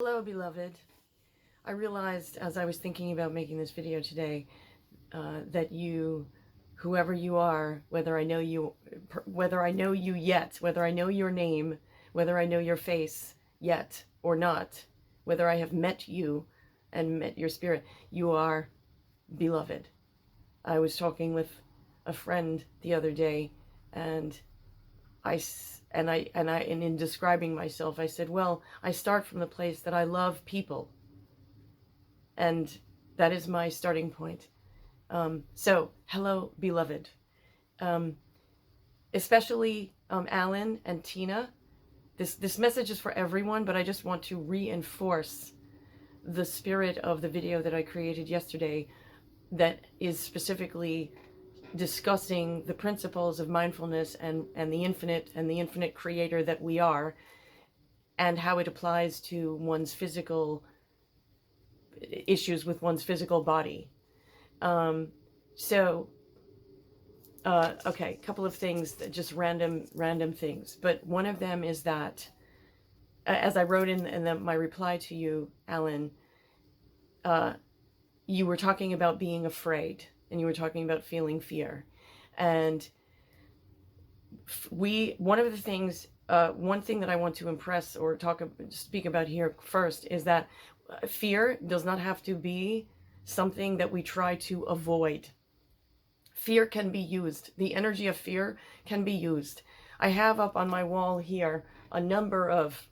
Hello, beloved. I realized as I was thinking about making this video today that you, whoever you are, whether I know you yet, whether I know your name, whether I know your face yet or not, whether I have met you and met your spirit, you are beloved. I was talking with a friend the other day, and in describing myself, I said, well, I start from the place that I love people, and that is my starting point. So, hello, beloved. Especially Alan and Tina. This message is for everyone, but I just want to reinforce the spirit of the video that I created yesterday that is specifically discussing the principles of mindfulness and the infinite creator that we are, and how it applies to one's physical issues with one's physical body. Okay, a couple of things, just random things. But one of them is that, as I wrote in my reply to you, Alan, you were talking about being afraid, and you were talking about feeling fear. And one of the things, one thing that I want to impress or speak about here first is that fear does not have to be something that we try to avoid. Fear can be used. The energy of fear can be used. I have up on my wall here a number of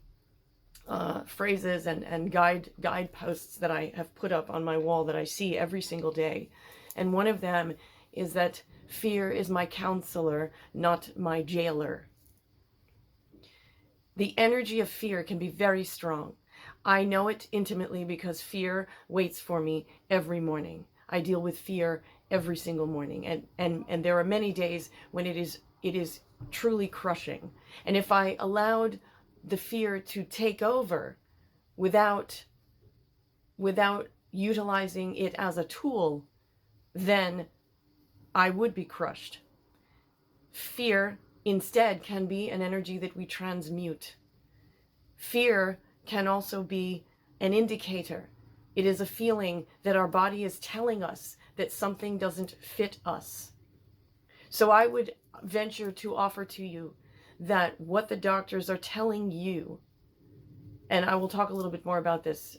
phrases and guideposts that I have put up on my wall that I see every single day. And one of them is that fear is my counselor, not my jailer. The energy of fear can be very strong. I know it intimately because fear waits for me every morning. I deal with fear every single morning, and there are many days when it is truly crushing. And if I allowed the fear to take over without utilizing it as a tool, then I would be crushed. Fear instead can be an energy that we transmute. Fear can also be an indicator. It is a feeling that our body is telling us that something doesn't fit us. So I would venture to offer to you that what the doctors are telling you, and I will talk a little bit more about this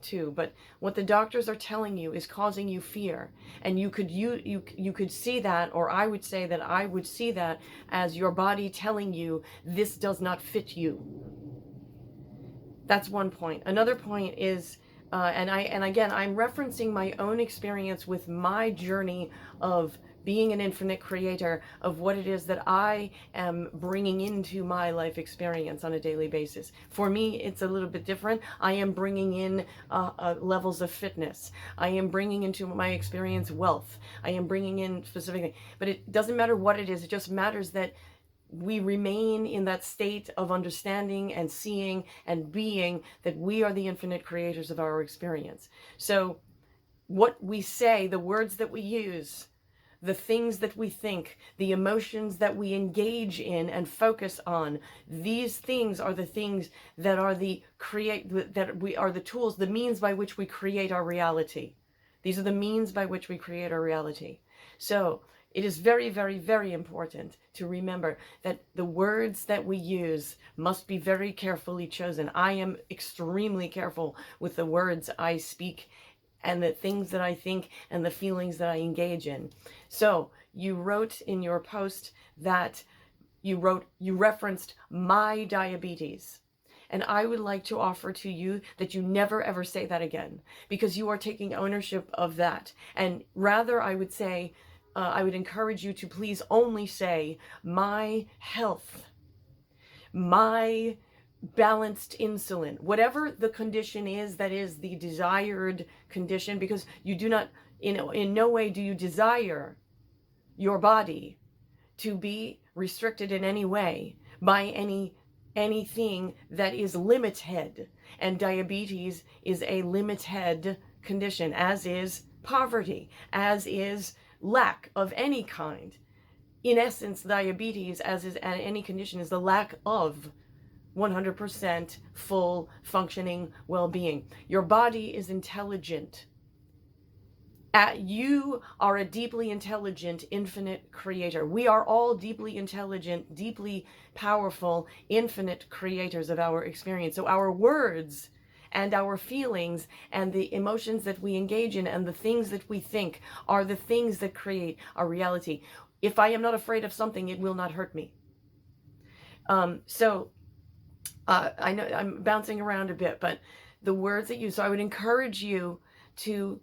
too, but what the doctors are telling you is causing you fear. And you could see that, or I would say that I would see that as your body telling you this does not fit you. That's one point. Another point is, and again, I'm referencing my own experience with my journey of being an infinite creator, of what it is that I am bringing into my life experience on a daily basis. For me, it's a little bit different. I am bringing in levels of fitness. I am bringing into my experience wealth. I am bringing in specific, but it doesn't matter what it is. It just matters that we remain in that state of understanding and seeing and being that we are the infinite creators of our experience. So what we say, the words that we use, the things that we think, the emotions that we engage in and focus on, these things are the things that are the tools, the means by which we create our reality. These are the means by which we create our reality. So it is very, very, very important to remember that the words that we use must be very carefully chosen. I am extremely careful with the words I speak and the things that I think and the feelings that I engage in. So you wrote in your post that you referenced my diabetes. And I would like to offer to you that you never ever say that again, because you are taking ownership of that. And rather, I would say, I would encourage you to please only say my health, my balanced insulin, whatever the condition is that is the desired condition, because you do not, in no way do you desire your body to be restricted in any way by anything that is limited. And diabetes is a limited condition, as is poverty, as is lack of any kind. In essence, diabetes, as is any condition, is the lack of 100% full functioning well-being. Your body is intelligent. You are a deeply intelligent, infinite creator. We are all deeply intelligent, deeply powerful, infinite creators of our experience. So our words and our feelings and the emotions that we engage in and the things that we think are the things that create our reality. If I am not afraid of something, it will not hurt me. I know I'm bouncing around a bit, but the words that you, so I would encourage you to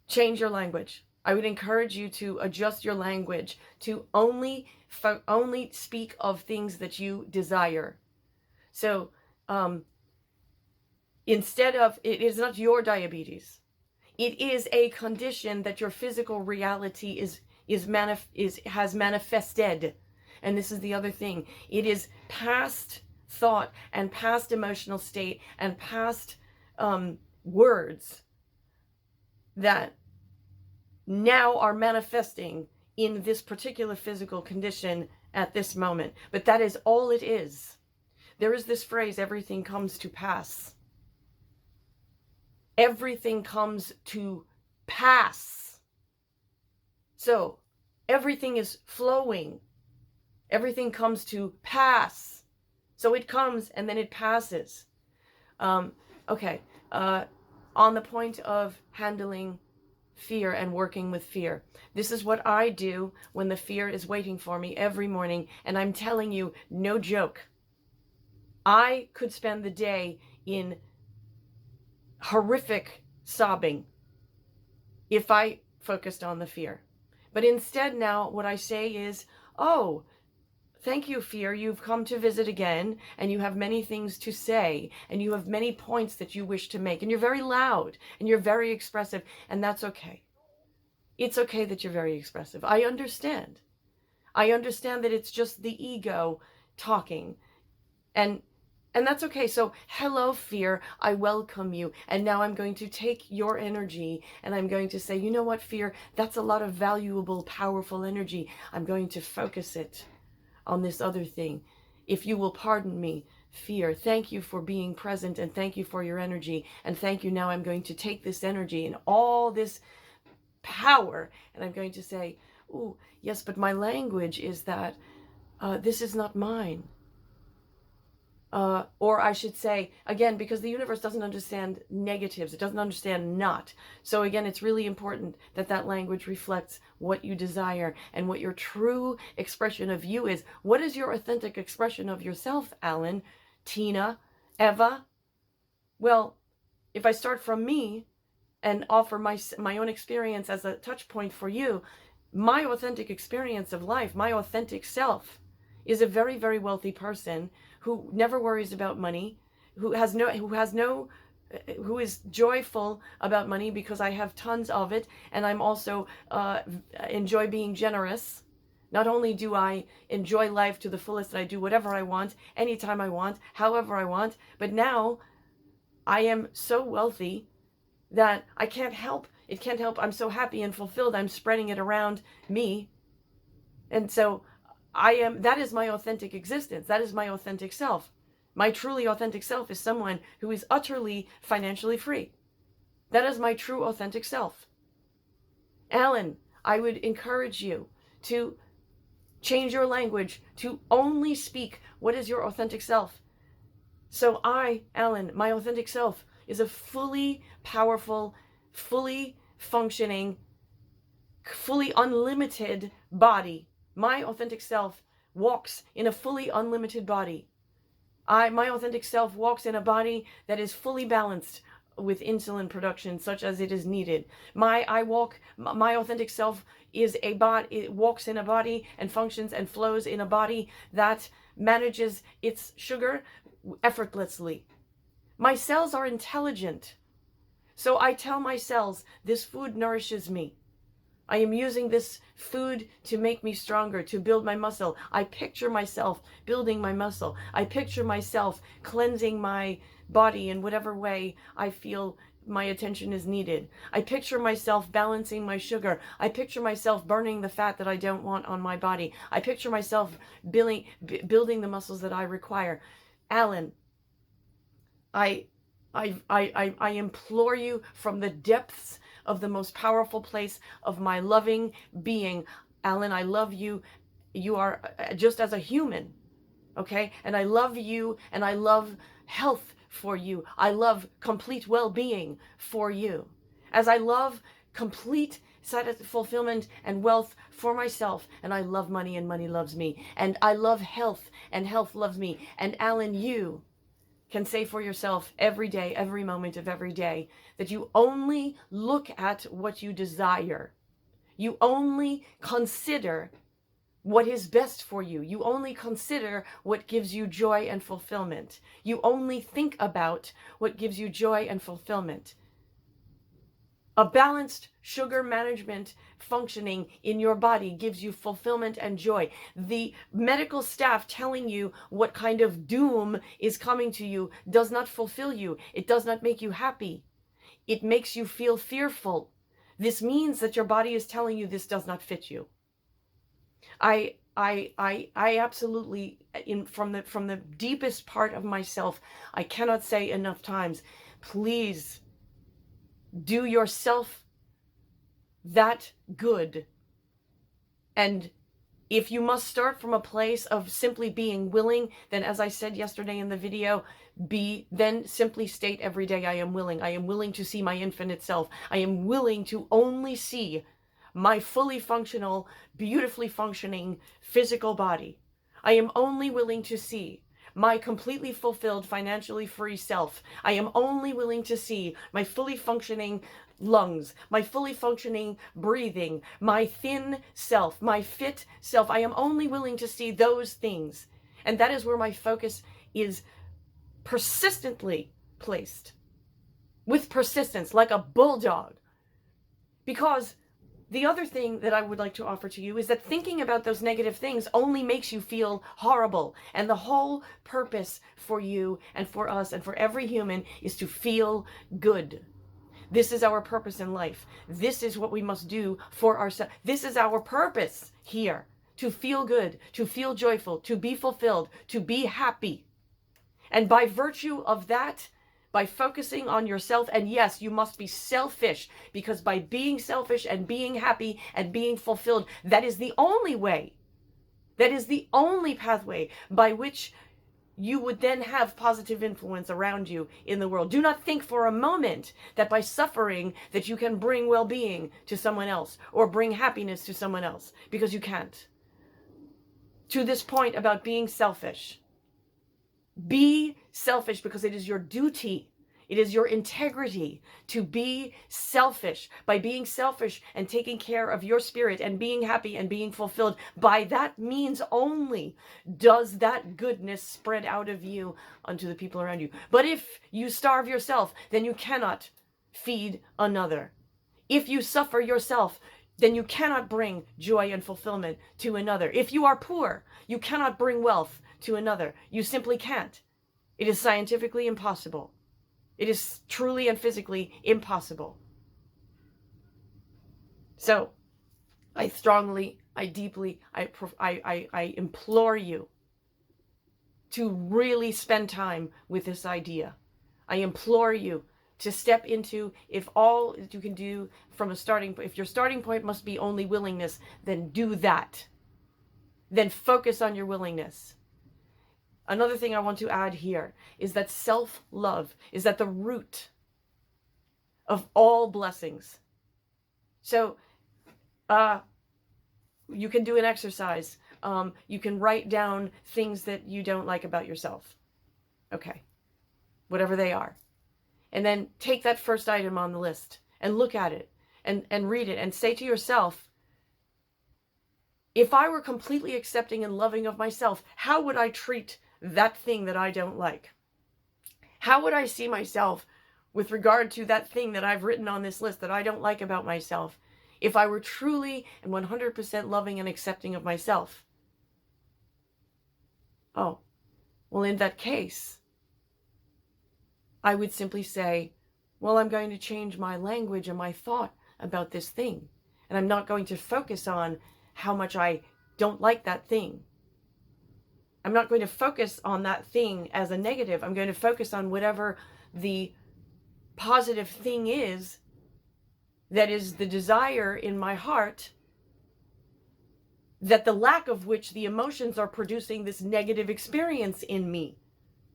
change your language. I would encourage you to adjust your language to only speak of things that you desire. So instead of, it is not your diabetes. It is a condition that your physical reality has manifested. And this is the other thing. It is past thought and past emotional state and past words that now are manifesting in this particular physical condition at this moment. But that is all it is. There is this phrase, everything comes to pass. Everything comes to pass. So everything is flowing. Everything comes to pass. So it comes and then it passes. Okay. On the point of handling fear and working with fear. This is what I do when the fear is waiting for me every morning. And I'm telling you, no joke. I could spend the day in horrific sobbing if I focused on the fear. But instead now what I say is, oh, thank you, fear. You've come to visit again, and you have many things to say, and you have many points that you wish to make, and you're very loud, and you're very expressive, and that's okay. It's okay that you're very expressive. I understand. I understand that it's just the ego talking, and that's okay. So, hello, fear. I welcome you. And now I'm going to take your energy, and I'm going to say, you know what, fear? That's a lot of valuable, powerful energy. I'm going to focus it on this other thing. If you will pardon me, fear, thank you for being present, and thank you for your energy, and thank you. Now I'm going to take this energy and all this power, and I'm going to say, oh yes, but my language is that this is not mine. Or I should say, again, because the universe doesn't understand negatives, it doesn't understand not. So again, it's really important that that language reflects what you desire and what your true expression of you is. What is your authentic expression of yourself, Alan, Tina, Eva? Well, if I start from me and offer my own experience as a touch point for you, my authentic experience of life, my authentic self, is a very, very wealthy person who never worries about money, who is joyful about money because I have tons of it, and I'm also enjoy being generous. Not only do I enjoy life to the fullest and I do whatever I want, anytime I want, however I want, but now I am so wealthy that I can't help. It can't help. I'm so happy and fulfilled. I'm spreading it around me. And so that is my authentic existence. That is my authentic self. My truly authentic self is someone who is utterly financially free. That is my true authentic self. Alan, I would encourage you to change your language to only speak what is your authentic self. So I, Alan, my authentic self is a fully powerful, fully functioning, fully unlimited body. My authentic self walks in a fully unlimited body. My authentic self walks in a body that is fully balanced with insulin production, such as it is needed. My authentic self is a body. It walks in a body and functions and flows in a body that manages its sugar effortlessly. My cells are intelligent. So I tell my cells, this food nourishes me. I am using this food to make me stronger, to build my muscle. I picture myself building my muscle. I picture myself cleansing my body in whatever way I feel my attention is needed. I picture myself balancing my sugar. I picture myself burning the fat that I don't want on my body. I picture myself building the muscles that I require. Alan, I implore you from the depths of the most powerful place of my loving being. Alan, I love you. You are just as a human, okay? And I love you, and I love health for you. I love complete well-being for you. As I love complete fulfillment and wealth for myself, and I love money, and money loves me. And I love health, and health loves me. And Alan, you can say for yourself every day, every moment of every day, that you only look at what you desire. You only consider what is best for you. You only consider what gives you joy and fulfillment. You only think about what gives you joy and fulfillment. A balanced sugar management functioning in your body gives you fulfillment and joy. The medical staff telling you what kind of doom is coming to you does not fulfill you. It does not make you happy. It makes you feel fearful. This means that your body is telling you this does not fit you. I absolutely, from the deepest part of myself, I cannot say enough times, please do yourself that good. And if you must start from a place of simply being willing, then as I said yesterday in the video, then simply state every day, I am willing. I am willing to see my infinite self. I am willing to only see my fully functional, beautifully functioning physical body. I am only willing to see my completely fulfilled, financially free self. I am only willing to see my fully functioning lungs, my fully functioning breathing, my thin self, my fit self. I am only willing to see those things. And that is where my focus is persistently placed. With persistence, like a bulldog. Because the other thing that I would like to offer to you is that thinking about those negative things only makes you feel horrible. And the whole purpose for you and for us and for every human is to feel good. This is our purpose in life. This is what we must do for ourselves. This is our purpose here. To feel good, to feel joyful, to be fulfilled, to be happy. And by virtue of that, by focusing on yourself, and yes, you must be selfish, because by being selfish and being happy and being fulfilled, that is the only way, that is the only pathway by which you would then have positive influence around you in the world. Do not think for a moment that by suffering that you can bring well-being to someone else or bring happiness to someone else, because you can't. To this point about being selfish, be selfish because it is your duty. It is your integrity to be selfish. By being selfish and taking care of your spirit and being happy and being fulfilled, by that means only does that goodness spread out of you unto the people around you. But if you starve yourself, then you cannot feed another. If you suffer yourself, then you cannot bring joy and fulfillment to another. If you are poor, you cannot bring wealth to another. You simply can't. It is scientifically impossible. It is truly and physically impossible. So, I strongly, I deeply, I implore you to really spend time with this idea. I implore you to step into, if all you can do from a starting point, if your starting point must be only willingness, then do that. Then focus on your willingness. Another thing I want to add here is that self-love is at the root of all blessings. So, you can do an exercise. You can write down things that you don't like about yourself. Okay. Whatever they are. And then take that first item on the list and look at it and read it and say to yourself, if I were completely accepting and loving of myself, how would I treat that thing that I don't like? How would I see myself with regard to that thing that I've written on this list that I don't like about myself if I were truly and 100% loving and accepting of myself. Oh, well, in that case, I would simply say, well, I'm going to change my language and my thought about this thing. And I'm not going to focus on how much I don't like that thing. I'm not going to focus on that thing as a negative. I'm going to focus on whatever the positive thing is that is the desire in my heart, that the lack of which the emotions are producing this negative experience in me.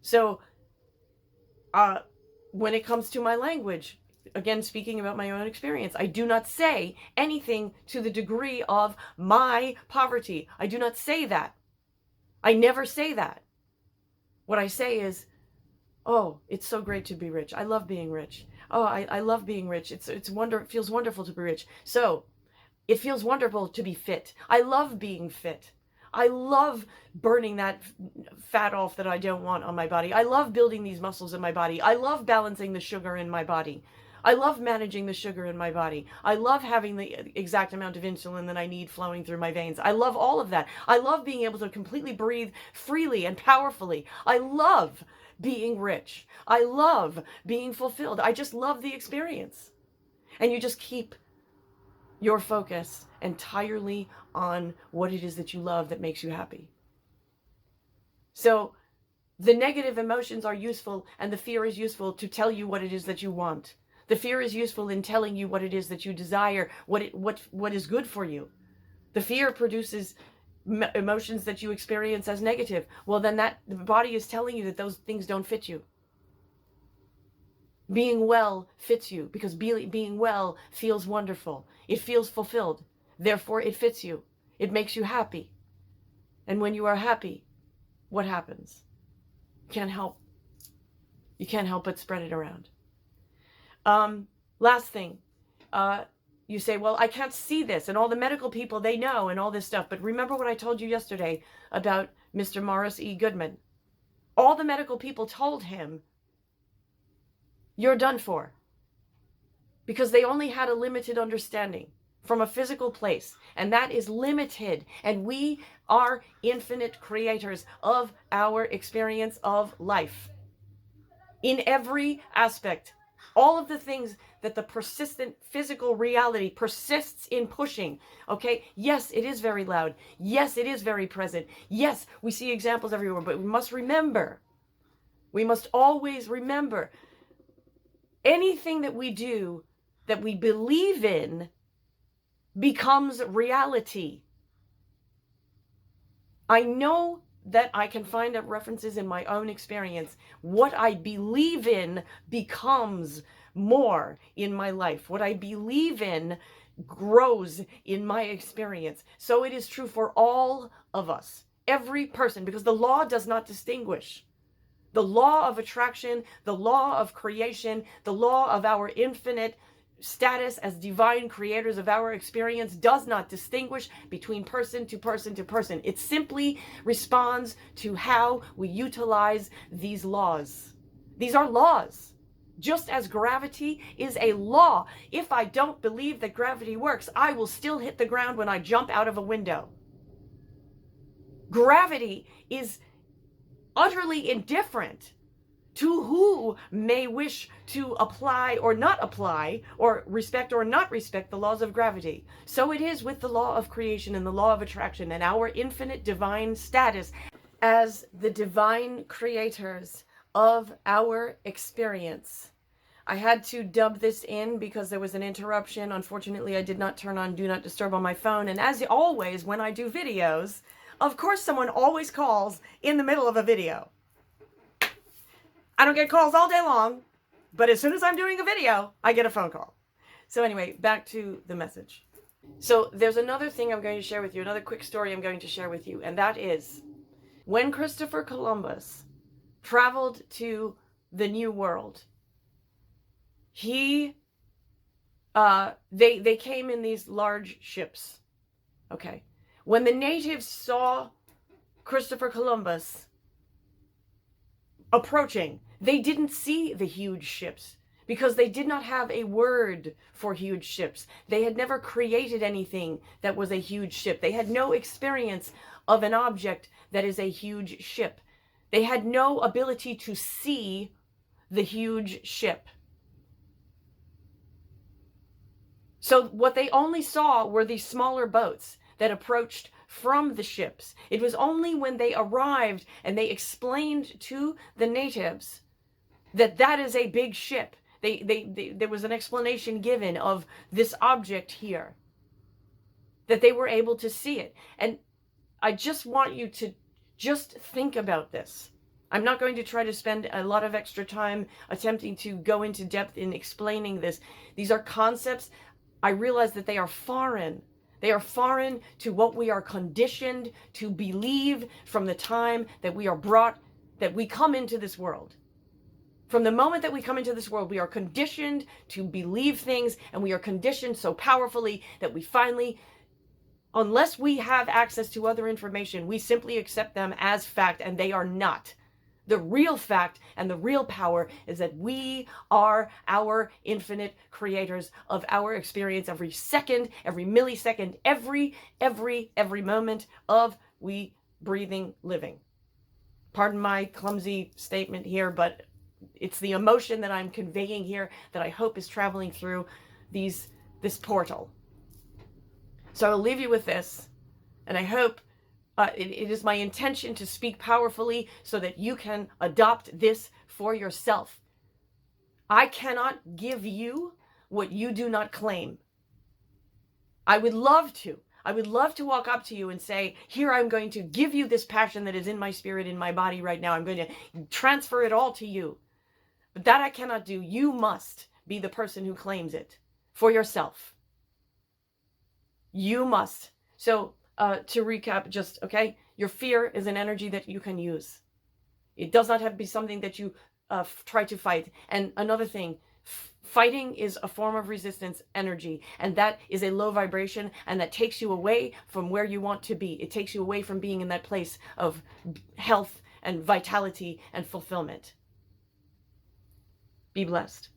So when it comes to my language, again, speaking about my own experience, I do not say anything to the degree of my poverty. I do not say that. I never say that. What I say is, oh, it's so great to be rich. I love being rich. Oh, I love being rich. It feels wonderful to be rich. So it feels wonderful to be fit. I love being fit. I love burning that fat off that I don't want on my body. I love building these muscles in my body. I love balancing the sugar in my body. I love managing the sugar in my body. I love having the exact amount of insulin that I need flowing through my veins. I love all of that. I love being able to completely breathe freely and powerfully. I love being rich. I love being fulfilled. I just love the experience. And you just keep your focus entirely on what it is that you love that makes you happy. So the negative emotions are useful, and the fear is useful to tell you what it is that you want. The fear is useful in telling you what it is that you desire, what is good for you. The fear produces emotions that you experience as negative. Well, then the body is telling you that those things don't fit you. Being well fits you because being well feels wonderful. It feels fulfilled. Therefore, it fits you. It makes you happy. And when you are happy, what happens? You can't help but spread it around. Last thing, you say, well, I can't see this, and all the medical people, they know, and all this stuff. But remember what I told you yesterday about Mr. Morris E. Goodman. All the medical people told him, you're done for. Because they only had a limited understanding from a physical place, and that is limited. And we are infinite creators of our experience of life. In every aspect, all of the things that the persistent physical reality persists in pushing, okay? Yes, it is very loud. Yes, it is very present. Yes, we see examples everywhere, but we must always remember, anything that we do that we believe in becomes reality. I know that I can find references in my own experience. What I believe in becomes more in my life. What I believe in grows in my experience. So it is true for all of us, every person, because the law does not distinguish. The law of attraction, the law of creation, the law of our infinite status as divine creators of our experience does not distinguish between person to person to person. It simply responds to how we utilize these laws. These are laws. Just as gravity is a law. If I don't believe that gravity works, I will still hit the ground when I jump out of a window. Gravity is utterly indifferent to who may wish to apply or not apply, or respect or not respect the laws of gravity. So it is with the law of creation and the law of attraction and our infinite divine status as the divine creators of our experience. I had to dub this in because there was an interruption. Unfortunately, I did not turn on Do Not Disturb on my phone. And as always, when I do videos, of course, someone always calls in the middle of a video. I don't get calls all day long, but as soon as I'm doing a video, I get a phone call. So anyway, back to the message. So there's another thing I'm going to share with you, another quick story I'm going to share with you, and that is when Christopher Columbus traveled to the New World, they came in these large ships. Okay. When the natives saw Christopher Columbus approaching, they didn't see the huge ships because they did not have a word for huge ships. They had never created anything that was a huge ship. They had no experience of an object that is a huge ship. They had no ability to see the huge ship. So what they only saw were these smaller boats that approached from the ships. It was only when they arrived and they explained to the natives that that is a big ship. There was an explanation given of this object here, that they were able to see it. And I just want you to just think about this. I'm not going to try to spend a lot of extra time attempting to go into depth in explaining this. These are concepts. I realize that they are foreign. They are foreign to what we are conditioned to believe from the time that we are brought, that we come into this world. From the moment that we come into this world, we are conditioned to believe things, and we are conditioned so powerfully that we finally, unless we have access to other information, we simply accept them as fact, and they are not. The real fact and the real power is that we are our infinite creators of our experience every second, every millisecond, every moment of we breathing, living. Pardon my clumsy statement here, but it's the emotion that I'm conveying here that I hope is traveling through this portal. So I'll leave you with this, and I hope it is my intention to speak powerfully so that you can adopt this for yourself. I cannot give you what you do not claim. I would love to. I would love to walk up to you and say, here, I'm going to give you this passion that is in my spirit, in my body right now. I'm going to transfer it all to you. But that I cannot do. You must be the person who claims it for yourself. You must. So, to recap, just, okay, your fear is an energy that you can use. It does not have to be something that you try to fight. And another thing, fighting is a form of resistance energy, and that is a low vibration, and that takes you away from where you want to be. It takes you away from being in that place of health and vitality and fulfillment. Be blessed.